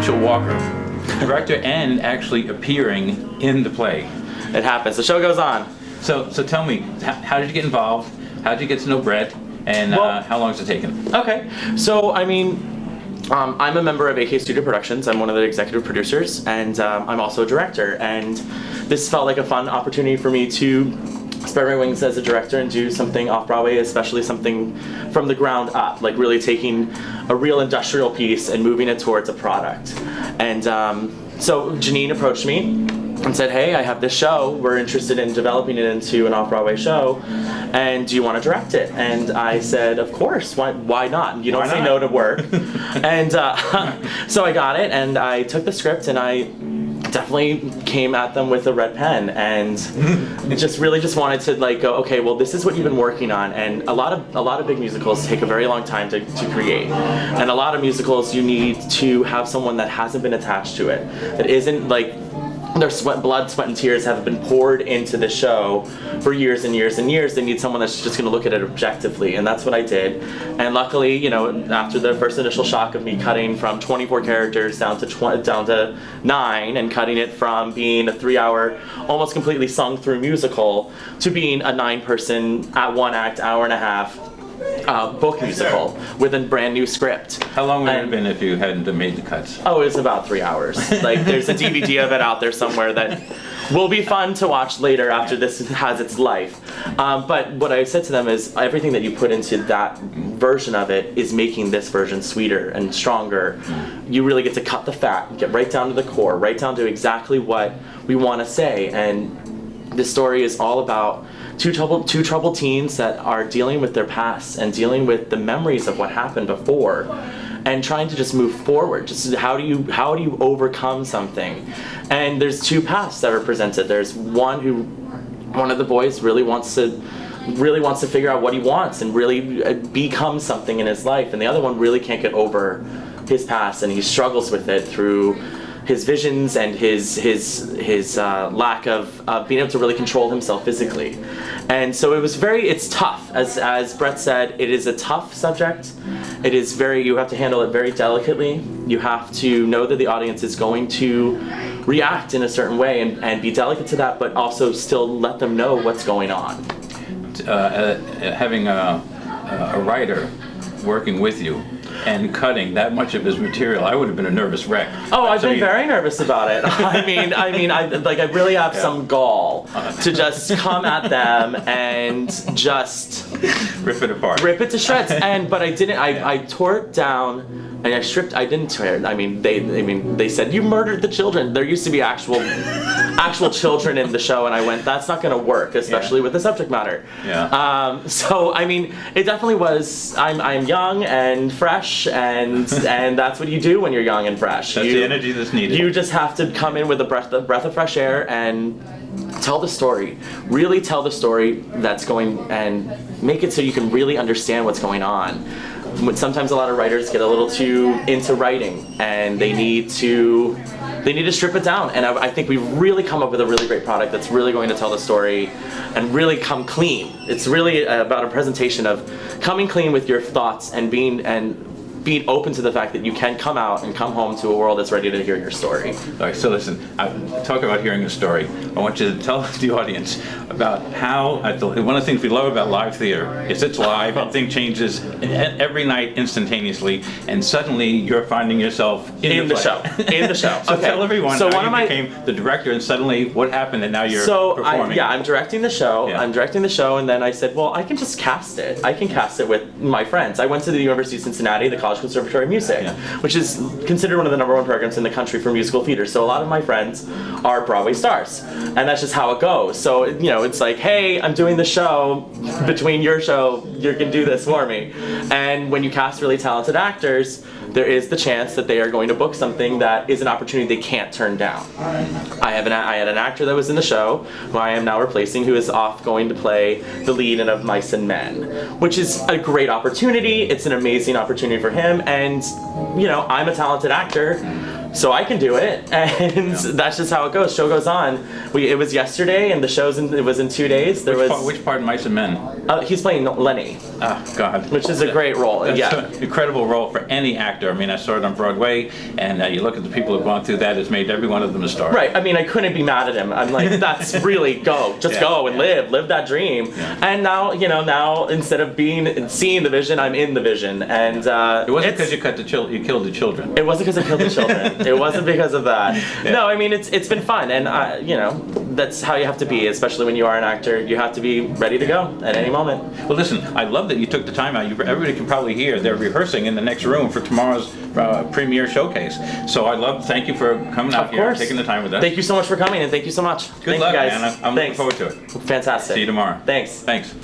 Rachel Walker, director and actually appearing in the play. It happens. The show goes on. So tell me, how did you get involved? How did you get to know Brett? And how long has it taken? Okay, so I mean, I'm a member of AK Studio Productions. I'm one of the executive producers, and I'm also a director. And this felt like a fun opportunity for me to spread my wings as a director and do something off-Broadway, especially something from the ground up, like really taking a real industrial piece and moving it towards a product. And so Janine approached me and said, hey, I have this show, we're interested in developing it into an off-Broadway show, and do you want to direct it? And I said, of course, why not? You don't say no to work. And so I got it, and I took the script, and I definitely came at them with a red pen, and just wanted to like go, okay, well, this is what you've been working on. And a lot of big musicals take a very long time to create, and a lot of musicals you need to have someone that hasn't been attached to it, that isn't like their blood, sweat, and tears have been poured into the show for years and years and years. They need someone that's just going to look at it objectively, and that's what I did. And luckily, you know, after the first initial shock of me cutting from 24 characters down to 9, and cutting it from being a 3-hour, almost completely sung through musical to being a 9-person at 1-act, hour and a half book musical with a brand new script. How long would it have been if you hadn't made the cuts? Oh, it was about 3 hours. Like, there's a DVD of it out there somewhere that will be fun to watch later after this has its life. But what I said to them is everything that you put into that version of it is making this version sweeter and stronger. You really get to cut the fat, get right down to the core, right down to exactly what we want to say. And this story is all about two troubled teens that are dealing with their past and dealing with the memories of what happened before, and trying to just move forward. Just how do you overcome something? And there's two paths that are presented. There's one of the boys really wants to figure out what he wants and really become something in his life, and the other one really can't get over his past, and he struggles with it through his visions and his lack of being able to really control himself physically. And so it's tough. As Brett said, it is a tough subject. It is you have to handle it very delicately. You have to know that the audience is going to react in a certain way and be delicate to that, but also still let them know what's going on. Having a writer working with you and cutting that much of his material, I would have been a nervous wreck. Oh, I've been very nervous about it. I really have some gall to just come at them and just rip it apart, rip it to shreds. But I didn't. I tore it down. And I didn't tear it. They said, you murdered the children. There used to be actual children in the show, and I went, that's not going to work, especially with the subject matter. Yeah. So it definitely was. I'm young and fresh, and that's what you do when you're young and fresh. That's the energy that's needed. You just have to come in with a breath of fresh air and tell the story. Really tell the story that's going, and make it so you can really understand what's going on. Sometimes a lot of writers get a little too into writing, and they need to strip it down. And I think we've really come up with a really great product that's really going to tell the story and really come clean. It's really about a presentation of coming clean with your thoughts and being open to the fact that you can come out and come home to a world that's ready to hear your story. All right, so listen, talk about hearing a story. I want you to tell the audience about how, one of the things we love about live theater is it's live, everything changes every night instantaneously, and suddenly you're finding yourself in the show. In the show. So okay. Tell everyone how you became the director, and suddenly what happened, and now you're performing. I'm directing the show. Yeah. I'm directing the show, and then I said, well, I can just cast it. I can cast it with my friends. I went to the University of Cincinnati, the College Conservatory of Music, which is considered one of the #1 programs in the country for musical theater. So a lot of my friends are Broadway stars, and that's just how it goes. So it's like, hey, I'm doing the show. Between your show, you can do this for me. And when you cast really talented actors, there is the chance that they are going to book something that is an opportunity they can't turn down. I had an actor that was in the show, who I am now replacing, who is off going to play the lead in Of Mice and Men, which is a great opportunity. It's an amazing opportunity for him, and I'm a talented actor. so I can do it, and that's just how it goes. Show goes on. It was yesterday, and it was in 2 days. Which part in Mice and Men? He's playing Lenny, Oh, God. which is a great role. That's Yeah. an incredible role for any actor. I mean, I saw it on Broadway, and you look at the people who've gone through that, it's made every one of them a star. Right. I mean, I couldn't be mad at him. I'm like, that's really just Yeah, go and yeah. live that dream. Yeah. And now, now instead of seeing the vision, I'm in the vision. And It wasn't it's- because you killed the children. It wasn't because I killed the children. It wasn't because of that. No, I mean it's been fun, and that's how you have to be, especially when you are an actor. You have to be ready to go at any moment. Well, listen, I love that you took the time out. Everybody can probably hear they're rehearsing in the next room for tomorrow's premiere showcase. So thank you for coming out Of here, course. taking the time with us. Thank you so much for coming, and thank you so much. Good Thank luck, you guys. man. I'm looking Thanks. forward to it. Fantastic. See you tomorrow. Thanks. Thanks.